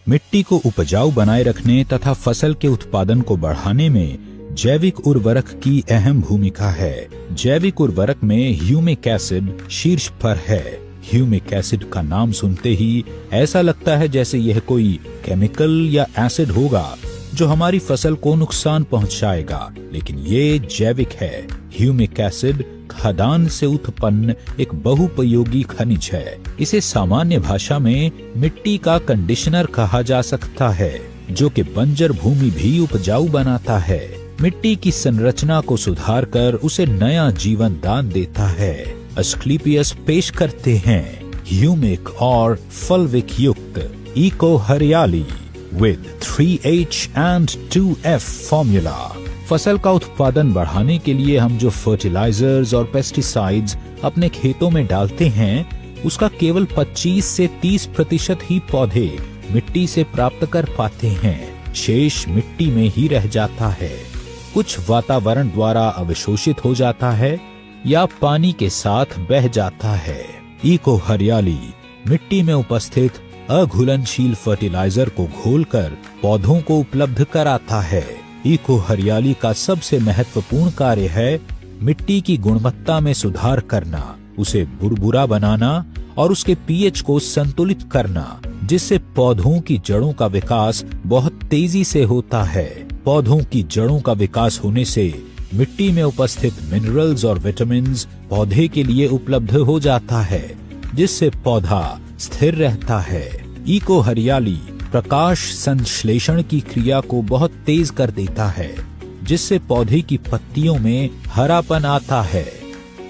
मिट्टी को उपजाऊ बनाए रखने तथा फसल के उत्पादन को बढ़ाने में जैविक उर्वरक की अहम भूमिका है। जैविक उर्वरक में ह्यूमिक एसिड शीर्ष पर है। ह्यूमिक एसिड का नाम सुनते ही ऐसा लगता है जैसे यह कोई केमिकल या एसिड होगा जो हमारी फसल को नुकसान पहुंचाएगा, लेकिन ये जैविक है। ह्यूमिक एसिड खदान से उत्पन्न एक बहुपयोगी खनिज है। इसे सामान्य भाषा में मिट्टी का कंडीशनर कहा जा सकता है, जो कि बंजर भूमि भी उपजाऊ बनाता है। मिट्टी की संरचना को सुधार कर उसे नया जीवन दान देता है। अस्क्लेपियस पेश करते हैं ह्यूमिक और फल्विक युक्त इको हरियाली with 3H and 2F formula. फसल का उत्पादन बढ़ाने के लिए हम जो फर्टिलाइजर्स और पेस्टिसाइड्स अपने खेतों में डालते हैं, उसका केवल 25 से 30% ही पौधे मिट्टी से प्राप्त कर पाते हैं। शेष मिट्टी में ही रह जाता है। कुछ वातावरण द्वारा अवशोषित हो जाता है या पानी के साथ बह जाता है। इको हरियाली मिट्टी में उपस्थित अघुलनशील फर्टिलाइजर को घोलकर पौधों को उपलब्ध कराता है। इको हरियाली का सबसे महत्वपूर्ण कार्य है मिट्टी की गुणवत्ता में सुधार करना, उसे बुरबुरा बनाना और उसके पीएच को संतुलित करना, जिससे पौधों की जड़ों का विकास बहुत तेजी से होता है। पौधों की जड़ों का विकास होने से मिट्टी में उपस्थित मिनरल्स और विटामिन्स पौधे के लिए उपलब्ध हो जाता है, जिससे पौधा स्थिर रहता है। इको हरियाली प्रकाश संश्लेषण की क्रिया को बहुत तेज कर देता है, जिससे पौधे की पत्तियों में हरापन आता है।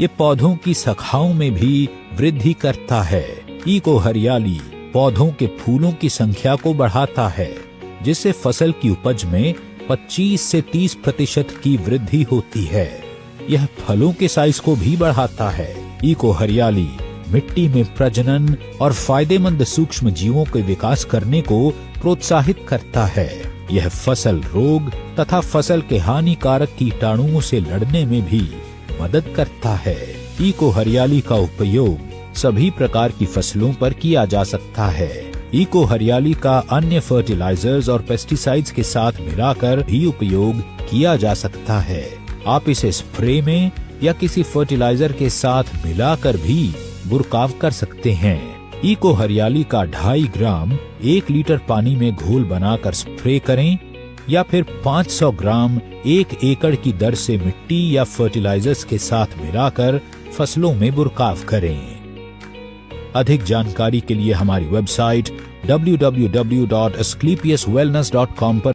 ये पौधों की शाखाओं में भी वृद्धि करता है। इको हरियाली पौधों के फूलों की संख्या को बढ़ाता है, जिससे फसल की उपज में 25 से 30% की वृद्धि होती है। यह फलों के साइज को भी बढ़ाता है। इको हरियाली मिट्टी में प्रजनन और फायदेमंद सूक्ष्म जीवों के विकास करने को प्रोत्साहित करता है। यह फसल रोग तथा फसल के हानिकारक कीटाणुओं से लड़ने में भी मदद करता है। इको हरियाली का उपयोग सभी प्रकार की फसलों पर किया जा सकता है। इको हरियाली का अन्य फर्टिलाइजर्स और पेस्टिसाइड्स के साथ मिलाकर भी उपयोग किया जा सकता है। आप इसे स्प्रे में या किसी फर्टिलाइजर के साथ मिलाकर भी बुरकाव कर सकते हैं। इको हरियाली का 2.5 ग्राम 1 लीटर पानी में घोल बनाकर स्प्रे करें या फिर 500 ग्राम 1 एकड़ की दर से मिट्टी या फर्टिलाइजर्स के साथ मिलाकर फसलों में बुरकाव करें। अधिक जानकारी के लिए हमारी वेबसाइट www.asclepiuswellness.com पर